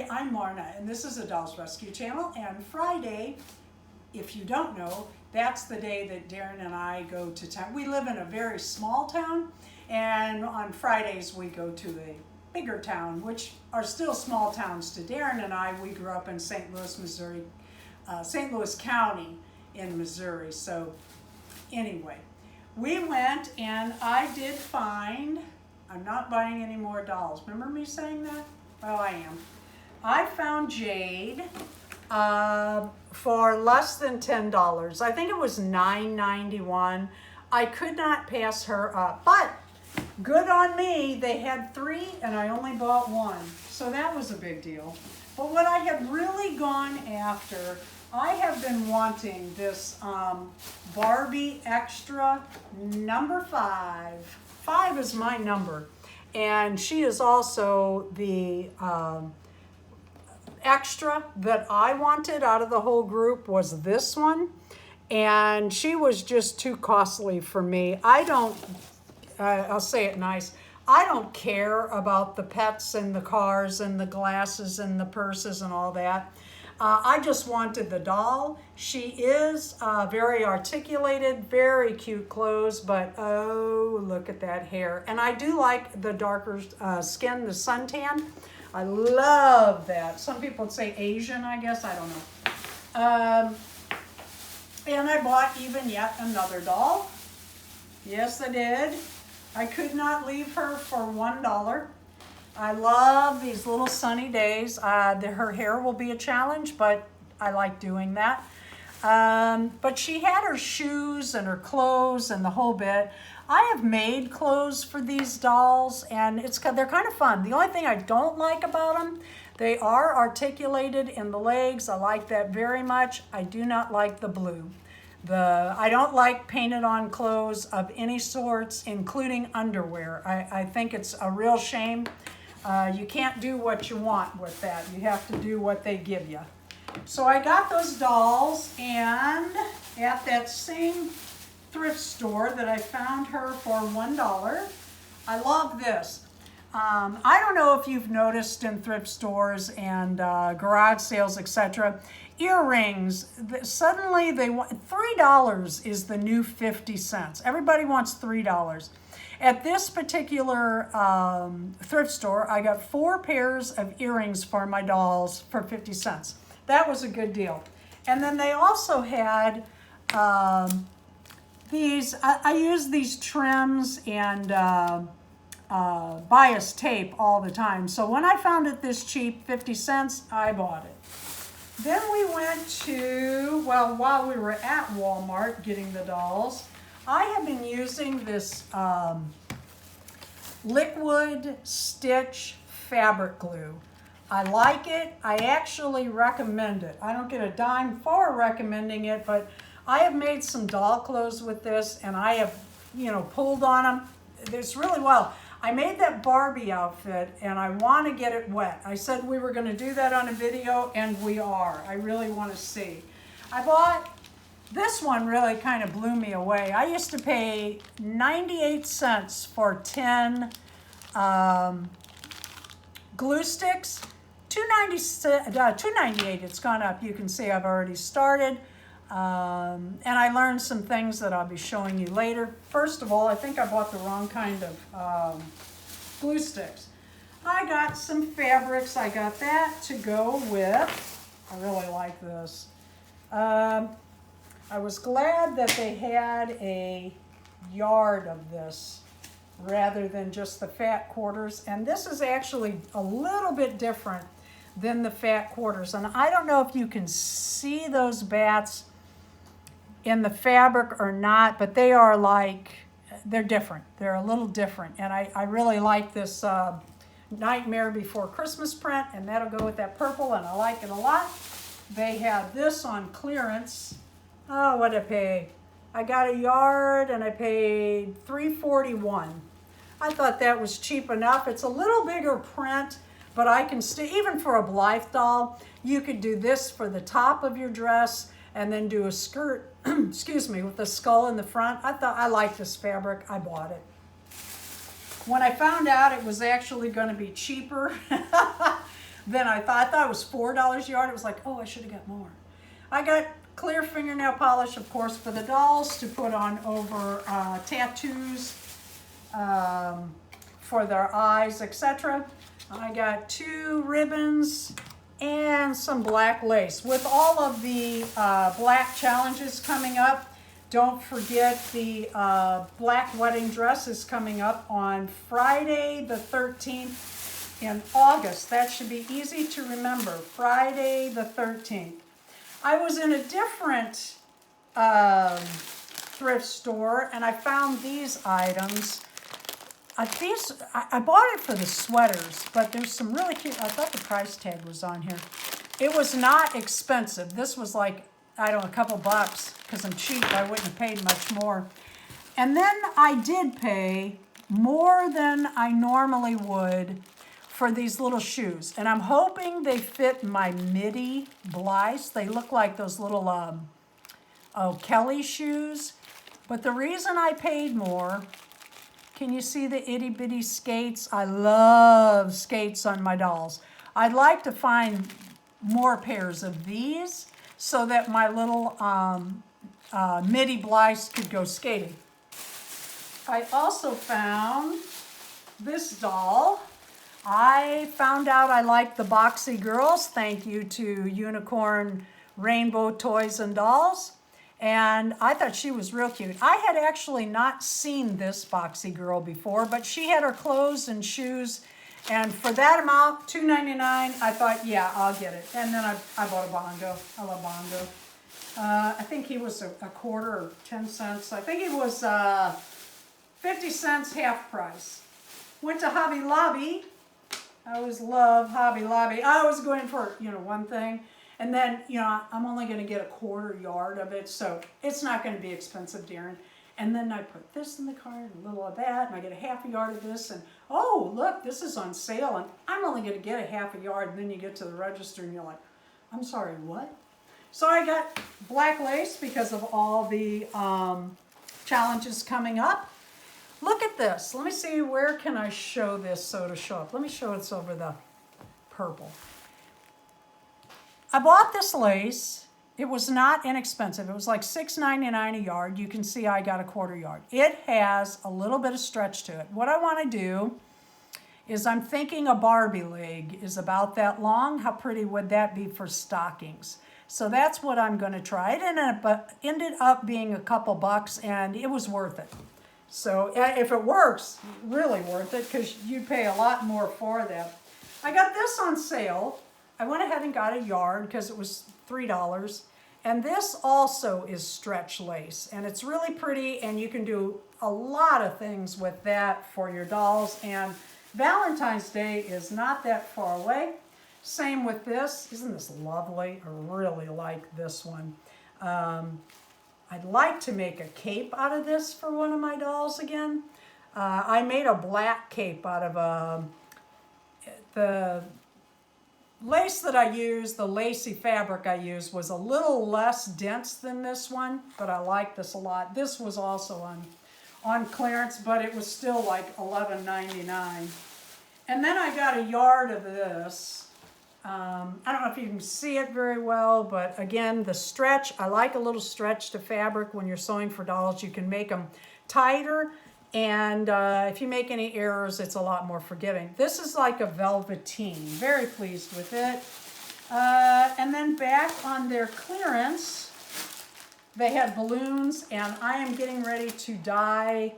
Hi, I'm Marna, and this is a Dolls Rescue Channel, and Friday, if you don't know, that's the day that Darren and I go to town. We live in a very small town, and on Fridays we go to a bigger town, which are still small towns to Darren and I. We grew up in St. Louis, Missouri, St. Louis County in Missouri. So anyway, we went and I did find, I'm not buying any more dolls. Remember me saying that? Well, I am. I found Jade for less than $10. I think it was $9.91. I could not pass her up, but good on me. They had 3 and I only bought 1. So that was a big deal. But what I have really gone after, I have been wanting this Barbie Extra number 5. 5 is my number. And she is also the extra that I wanted out of the whole group was this one. And she was just too costly for me. I'll say it nice. I don't care about the pets and the cars and the glasses and the purses and all that. I just wanted the doll. She is very articulated, very cute clothes, but oh, look at that hair. And I do like the darker skin, the suntan. I love that. Some people would say Asian, I guess. I don't know. And I bought even yet another doll. Yes, I did. I could not leave her for $1. I love these little sunny days. Her hair will be a challenge, but I like doing that. But she had her shoes and her clothes and the whole bit. I have made clothes for these dolls, and they're kind of fun. The only thing I don't like about them, they are articulated in the legs. I like that very much. I do not like the blue. I don't like painted on clothes of any sorts, including underwear. I think it's a real shame. You can't do what you want with that. You have to do what they give you. So I got those dolls, and at that same thrift store that I found her for $1. I love this. I don't know if you've noticed in thrift stores and garage sales, etc., earrings, suddenly they want $3 is the new 50 cents. Everybody wants $3. At this particular thrift store, I got 4 pairs of earrings for my dolls for 50 cents. That was a good deal. And then they also had these, I use these trims and bias tape all the time. So when I found it this cheap, 50 cents, I bought it. Then we went to, well, while we were at Walmart getting the dolls, I have been using this liquid stitch fabric glue. I like it. I actually recommend it. I don't get a dime for recommending it, but I have made some doll clothes with this, and I have, pulled on them. It's really well. I made that Barbie outfit, and I want to get it wet. I said we were going to do that on a video, and we are. I really want to see. I bought this one. Really kind of blew me away. I used to pay 98 cents for 10 glue sticks. $2.98. It's gone up. You can see I've already started. And I learned some things that I'll be showing you later. First of all, I think I bought the wrong kind of glue sticks. I got some fabrics. I got that to go with. I really like this. I was glad that they had a yard of this rather than just the fat quarters. And this is actually a little bit different than the fat quarters. And I don't know if you can see those bats in the fabric or not, but they are they're different. They're a little different. And I really like this Nightmare Before Christmas print, and that'll go with that purple, and I like it a lot. They have this on clearance. Oh, what did I pay? I got a yard and I paid $3.41. I thought that was cheap enough. It's a little bigger print, but I can even for a Blythe doll, you could do this for the top of your dress and then do a skirt, excuse me, with the skull in the front. I liked this fabric. I bought it. When I found out it was actually going to be cheaper, than I thought. I thought it was $4 a yard. It was like, oh, I should have got more. I got clear fingernail polish, of course, for the dolls to put on over tattoos for their eyes, etc. I got 2 ribbons and some black lace. With all of the black challenges coming up, don't forget the black wedding dress is coming up on Friday the 13th in August. That should be easy to remember, Friday the 13th. I was in a different thrift store and I found these items. I bought it for the sweaters, but there's some really cute, I thought the price tag was on here. It was not expensive. This was like, I don't know, a couple bucks, because I'm cheap, I wouldn't have paid much more. And then I did pay more than I normally would for these little shoes. And I'm hoping they fit my midi Blythe. They look like those little, Kelly shoes. But the reason I paid more, can you see the itty bitty skates? I love skates on my dolls. I'd like to find more pairs of these so that my little midi Blythe could go skating. I also found this doll. I found out I like the Boxy girls. Thank you to Unicorn Rainbow Toys and Dolls. And I thought she was real cute. I had actually not seen this Boxy girl before, but she had her clothes and shoes. And for that amount, $2.99, I thought, yeah, I'll get it. And then I bought a bongo. I love bongo. I think he was a quarter or 10 cents. I think he was 50 cents half price. Went to Hobby Lobby. I always love Hobby Lobby. I was going for, one thing. And then, I'm only going to get a quarter yard of it, so it's not going to be expensive, Darren. And then I put this in the cart, a little of that, and I get a half a yard of this, and oh, look, this is on sale, and I'm only going to get a half a yard, and then you get to the register, and you're like, I'm sorry, what? So I got black lace because of all the challenges coming up. Look at this. Let me see, where can I show this so to show up? Let me show this over the purple. I bought this lace. It was not inexpensive. It was like $6.99 a yard. You can see I got a quarter yard. It has a little bit of stretch to it. What I want to do is I'm thinking a Barbie leg is about that long. How pretty would that be for stockings? So that's what I'm going to try. It ended up being a couple bucks, and it was worth it. So if it works, really worth it, because you'd pay a lot more for that. I got this on sale. I went ahead and got a yard because it was $3. And this also is stretch lace. And it's really pretty, and you can do a lot of things with that for your dolls. And Valentine's Day is not that far away. Same with this. Isn't this lovely? I really like this one. I'd like to make a cape out of this for one of my dolls again. I made a black cape out of the lace that I used, the lacy fabric I used, was a little less dense than this one, but I like this a lot. This was also on clearance, but it was still like $11.99. And then I got a yard of this. I don't know if you can see it very well, but again, the stretch, I like a little stretch to fabric when you're sewing for dolls. You can make them tighter, and if you make any errors, it's a lot more forgiving. This is like a velveteen. Very pleased with it. And then back on their clearance, they had balloons, and I am getting ready to dye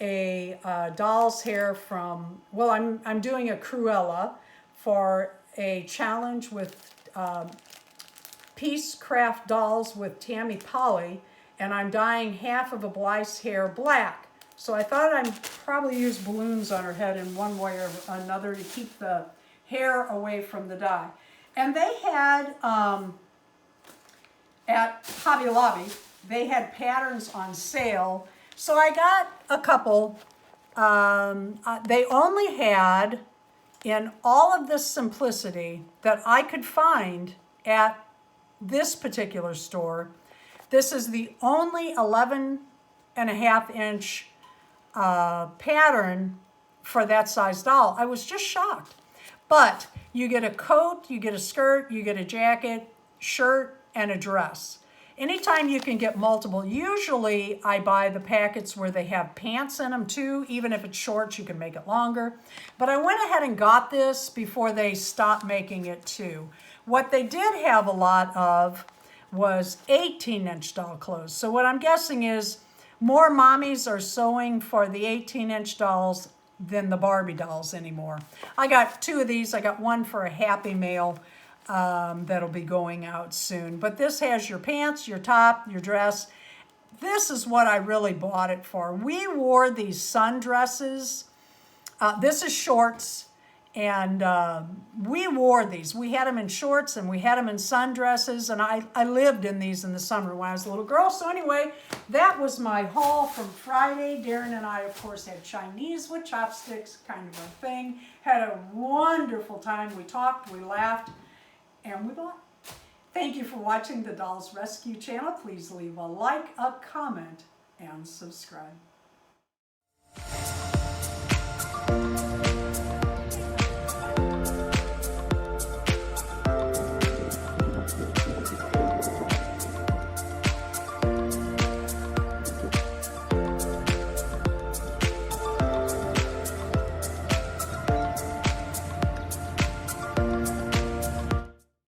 a doll's hair from, well, I'm doing a Cruella for a challenge with Peace Craft Dolls with Tammy Polly, and I'm dyeing half of a Blythe's hair black. So I thought I'd probably use balloons on her head in one way or another to keep the hair away from the dye. And they had, at Hobby Lobby, they had patterns on sale. So I got a couple. They only had, in all of this simplicity that I could find at this particular store, this is the only 11.5-inch pattern for that size doll. I was just shocked. But you get a coat, you get a skirt, you get a jacket, shirt, and a dress. Anytime you can get multiple, usually I buy the packets where they have pants in them too. Even if it's shorts, you can make it longer. But I went ahead and got this before they stopped making it too. What they did have a lot of was 18-inch doll clothes. So what I'm guessing is more mommies are sewing for the 18-inch dolls than the Barbie dolls anymore. I got 2 of these. I got one for a Happy Mail that'll be going out soon. But this has your pants, your top, your dress. This is what I really bought it for. We wore these sundresses. This is shorts, and we wore these. We had them in shorts and we had them in sundresses, and I lived in these in the summer when I was a little girl. So anyway, that was my haul from Friday. Darren and I, of course, had Chinese with chopsticks, kind of a thing. Had a wonderful time. We talked, we laughed, and we bought. Thank you for watching the Dolls Rescue channel. Please leave a like, a comment, and subscribe.